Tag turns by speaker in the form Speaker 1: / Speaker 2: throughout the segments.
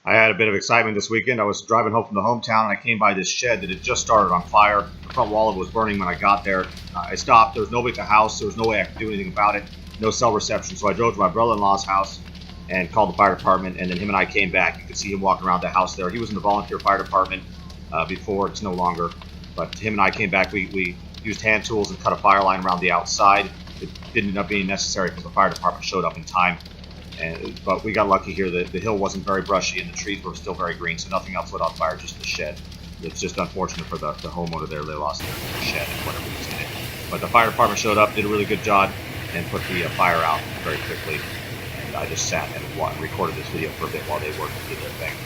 Speaker 1: I had a bit of excitement this weekend. I was driving home from the hometown and I came by this shed that had just started on fire. The front wall of it was burning when I got there. I stopped. There was nobody at the house. There was no way I could do anything about it. No cell reception. So I drove to my brother-in-law's house and called the fire department, and then him and I came back. You could see him walking around the house there. He was in the volunteer fire department before. It's no longer. But him and I came back. We used hand tools and cut a fire line around the outside. It didn't end up being necessary because the fire department showed up in time. But we got lucky here. The hill wasn't very brushy and the trees were still very green, so nothing else lit on fire, just the shed. It's just unfortunate for the homeowner there. They lost their shed and whatever was in it. But the fire department showed up, did a really good job, and put the fire out very quickly. And I just sat and recorded this video for a bit while they worked and did their thing.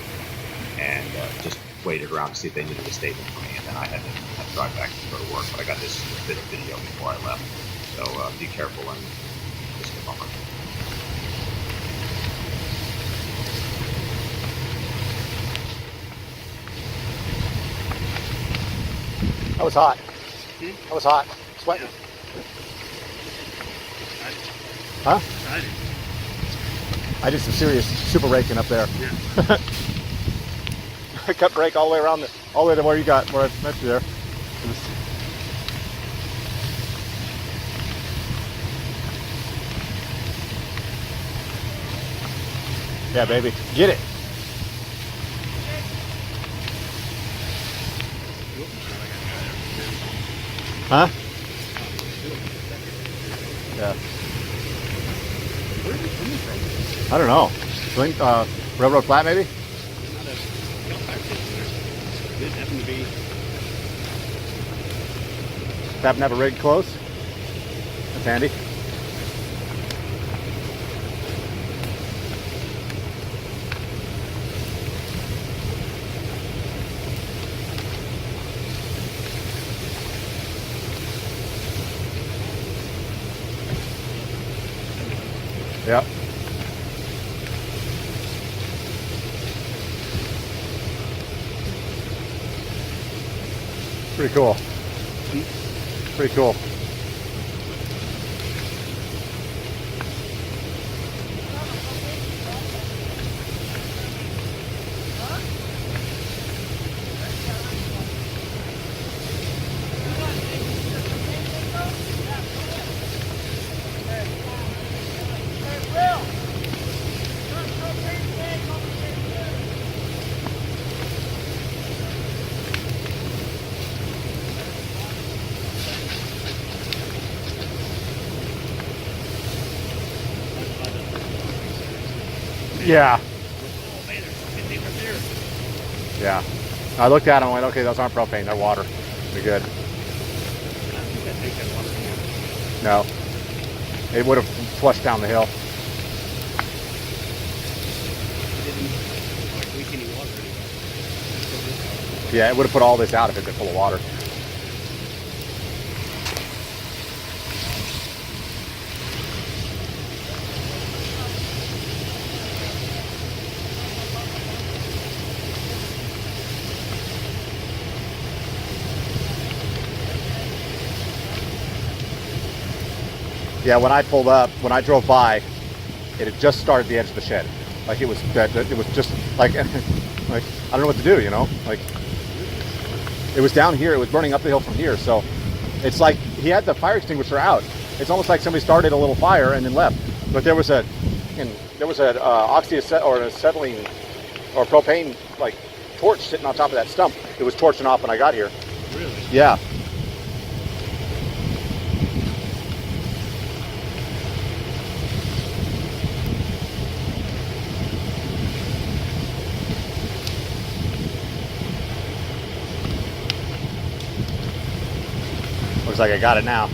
Speaker 1: And just waited around to see if they needed a statement from me. And then I had to drive back to go to work. But I got this bit of video before I left. So be careful and just a bummer.
Speaker 2: That was hot. That was hot. Sweating. Huh? I did some serious super raking up there. Yeah. I cut brake all the way around, all the way to where you got, where I met you there. Yeah, baby. Get it. Huh? Yeah.
Speaker 3: Where is it coming from?
Speaker 2: I don't know. Railroad flat, maybe?
Speaker 3: It happened to be.
Speaker 2: Happen to have a rig close? That's handy. Yep. Pretty cool. Pretty cool. Yeah. Yeah. I looked at them and went, okay, those aren't propane, they're water. They're good. No. It would have flushed down the hill. Yeah, it would have put all this out if it had been full of water. Yeah, when I pulled up, when I drove by, it had just started the edge of the shed. Like it was just like, like I don't know what to do, you know? Like it was down here, it was burning up the hill from here. So it's like he had the fire extinguisher out. It's almost like somebody started a little fire and then left. But there was an oxyacetylene or an acetylene or propane like torch sitting on top of that stump. It was torching off when I got here.
Speaker 3: Really?
Speaker 2: Yeah. Looks like I got it now.